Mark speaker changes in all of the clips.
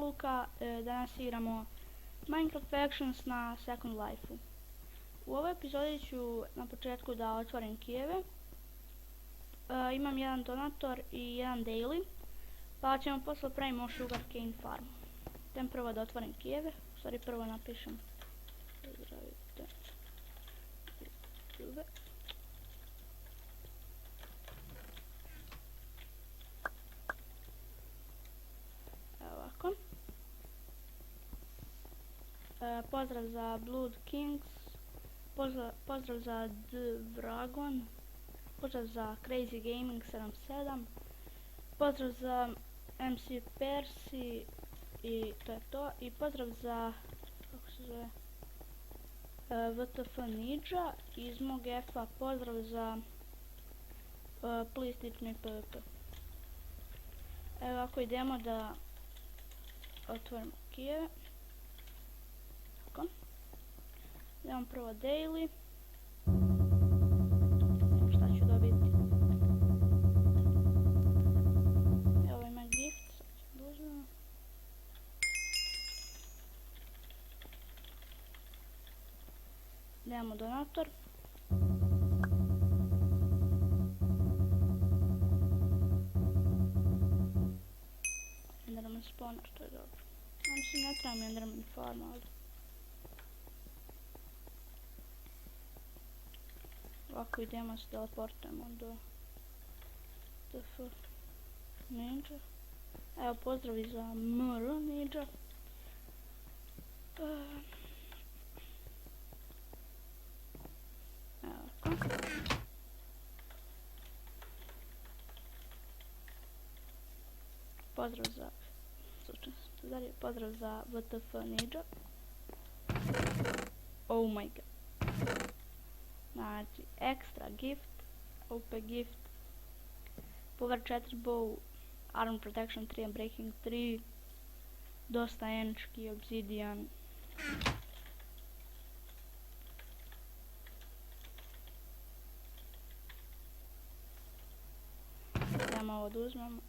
Speaker 1: Luka, danas igramo Minecraft Factions na Second Life-u. U ovoj epizodi ću na početku da otvorim kijeve. Imam jedan donator i jedan daily, pa ćemo posle pravimo sugarcane farm. Idem prvo da otvorim kijeve, u stvari prvo napišem zdravite ljube. Ovako. Pozdrav za Blood Kings, pozdrav za Dragon, pozdrav za Crazy Gaming 77, pozdrav za MC Percy i to je to, i pozdrav za, kako se zove, VTF Ninja, iz mog F-a pozdrav za Please Teach Me PvP. Evo, ako idemo da otvorimo kijeve. Tako. Idemo prvo daily. Šta ću dobiti? Evo ima gift, sad ću da uzmem. Idemo donator. Enderman spawner, to je dobro. Mislim, ne treba mi Enderman farm, ali ovako idemo se teleportujemo do TF Ninja. Evo, pozdravi za MR Ninja. Evo ovako. Pozdrav za pozdrav za VTF Ninja. Oh my god. Znači, extra gift, OP gift, power 4 bow, armor protection 3 and breaking 3, dosta enčki, obsidian. Idemo ovo da uzmemo.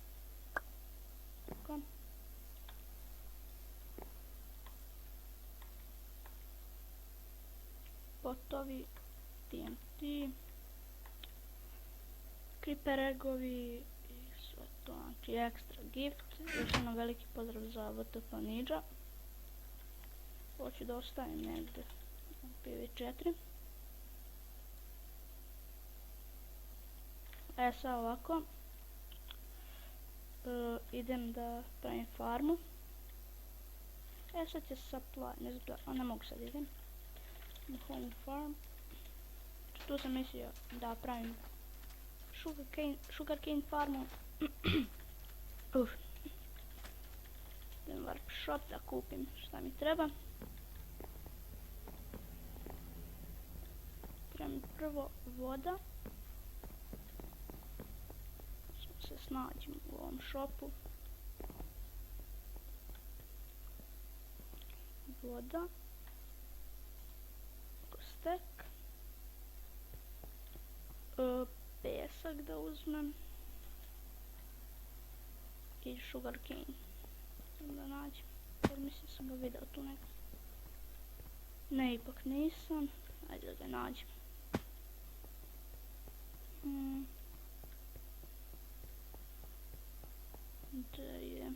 Speaker 1: Tako. Potovi, TNT, creeper eggovi i sve to, znači extra gift. Još jedno veliki pozdrav za VTF Ninja. Hoću da ostavim negdje PV4. Sad ovako. Idem da pravim farmu. Sad će supply, ne znam, ne mogu sad idem. Home farm. Tu sam mislio da pravim sugarcane farmu. Idem warp shop da kupim šta mi treba. Treba mi prvo voda. Samo se snađem u ovom shopu. Voda. Kostek. Pesak da uzmem. I sugarcane. Da nađem. Jer mislim sam ga video tu nekako. Ne, ipak nisam. Ajde da ga nađem. Da je...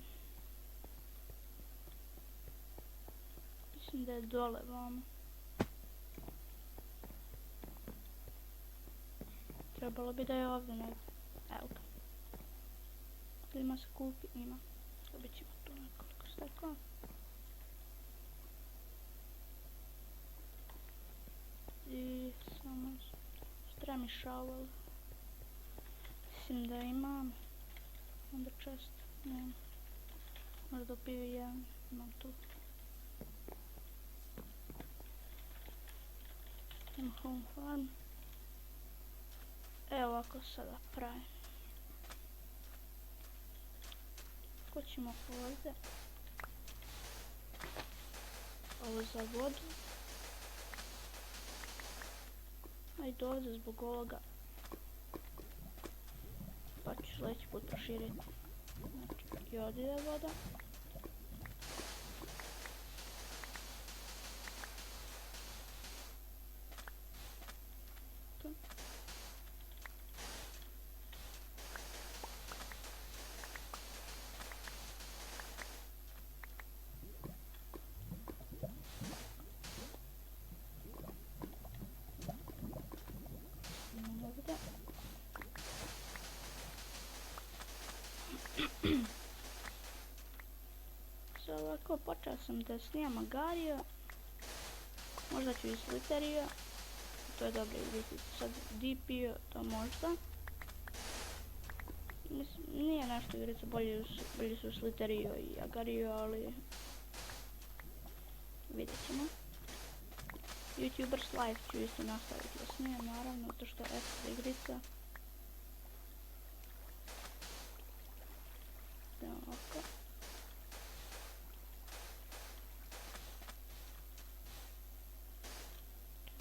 Speaker 1: Mislim da je dole vamo. Trebalo bi da je ovdje negdje. Evo ga. Ima se kupi, ima. Dobit ćemo tu nekoliko stekova. I samo treba mi shovel. Mislim da imam. Onda chest, nema. Možda upio jedan, imam tu. Imam home farm. Evo ovako sada pravim. Skočimo ovdje. Ovo za vodu. Ajde ovdje zbog ovoga. Pa ću sljedeći put proširiti. Znači, i ovdje je voda. Sad ovako počeo sam da snimam Agarija. Možda ću i Slitherija. To je dobro vidjeti. Sad DP, to možda. Mislim, nije nešto igrica, bolji su Slitherio i Agario, ali vidjet ćemo. YouTubers Live ću isto nastaviti da snijem, naravno, zato što je ekstra igrica. Idemo ovako.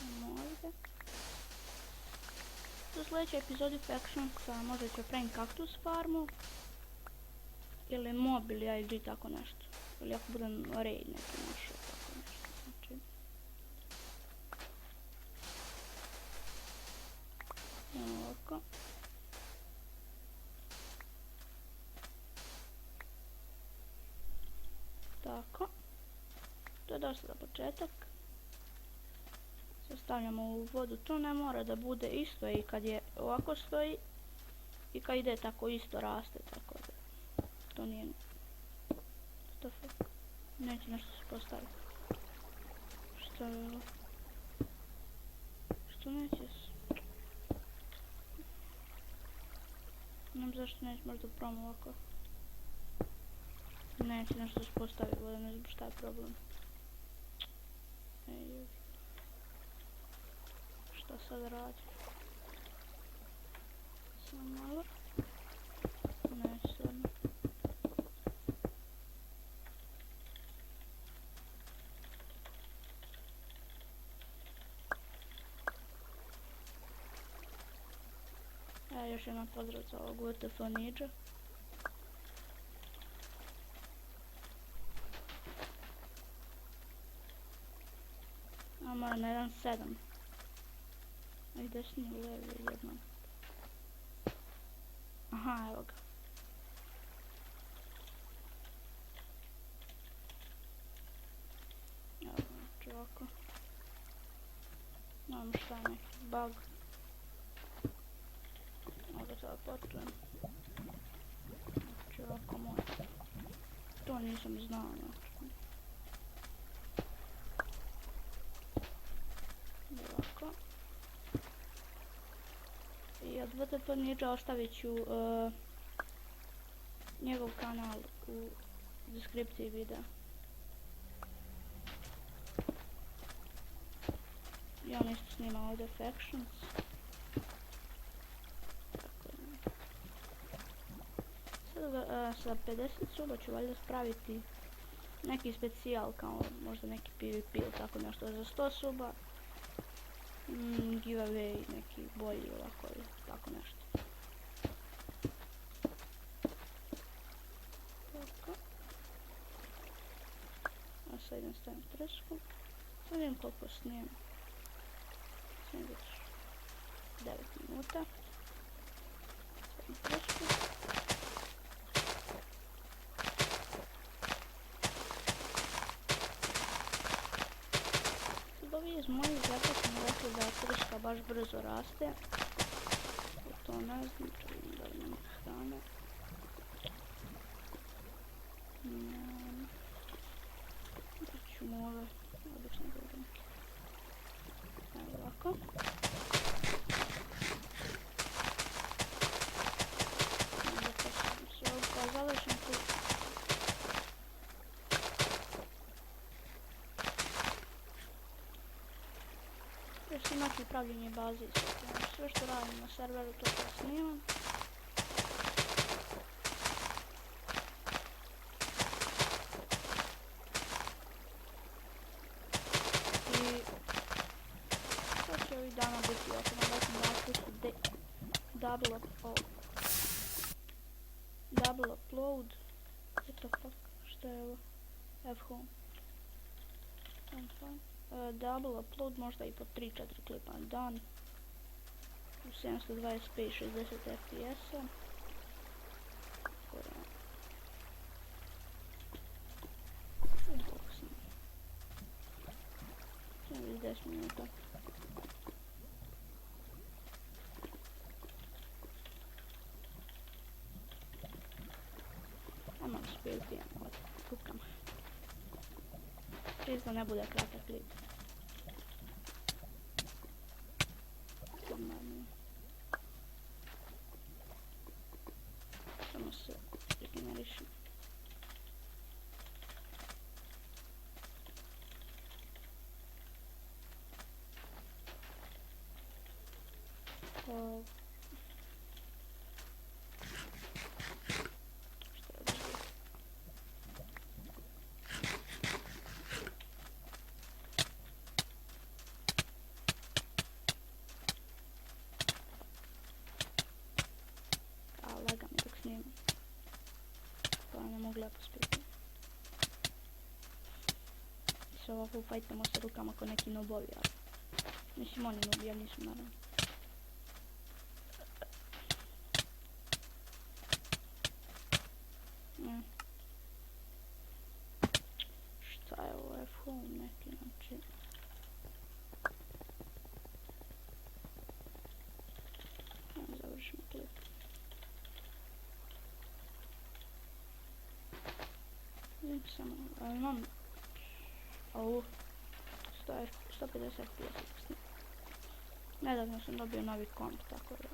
Speaker 1: Idemo ovdje. U sljedećoj epizodi Factionsa možda ću pravim Cactus farmu. Ili mob ili IG, tako nešto. Ili ako budem raid neki našao, tako nešto. Znači. Idemo ovako. Tako. To je dosta za početak. Stavljamo u vodu, to ne mora da bude isto i kad je ovako stoji i kad ide tako isto raste, tako da to nije neće nešto se postaviti. Što je ovo? Što neće se? Ne znam zašto neće, možda probam ovako. Neće nešto se postaviti, voda, ne znam šta je problem. Šta sad radi? Samo malo. Neće stvarno. Još jedna pozdrav za ovog WTF Ninja. Moram na 1.7. Aj desni u levi jednom. Aha, evo ga. Evo ga, znači ovako. Nemam šta, neki bug. Ovdje sada potujem. Znači ovako moj. To nisam znao, znači. Ovako. I od WTF Ninja ostavit ću njegov kanal u deskripciji videa. I on isto snima ovdje Factions. Sada sa 50 suba ću valjda spraviti neki specijal, kao možda neki PvP ili tako nešto za 100 suba. Giveaway neki bolji ovako ili tako nešto. Tako. A sad idem stavim tresku. Sad vidim koliko snijem. Snijem već 9 minuta. Stavim tresku. Ovi iz mojih zeta sam rekli da trska baš brzo raste. To ne znam, čujem da li nema hrane. Da ću mu ove obične dobrinke. Evo ovako. Onda sam se ovo kao završim tu. Još imati upravljanje baze i sve što radim na serveru to snimam. I sad će ovih dana biti ovako na vašem raspisu double upload. What the fuck, što je ovo? F-home. Double upload možda i po 3-4 klipa na dan u 720p i 60 fps-a. Koliko sam? 10 minuta. PvP od rukama. Čisto ne bude kratak klip. Samo se regenerišem. Laga mi dok snimam. To ne mogu lepo spiti. I se ovako ufajtamo sa rukama ko neki nobovi, ali... Mislim oni nobi, ja nisam naravno. Šta je ovo? F-home neki, znači... Završimo klip. Samo, imam... Ovu... 150 FPS. Nedavno sam dobio novi komp, tako da...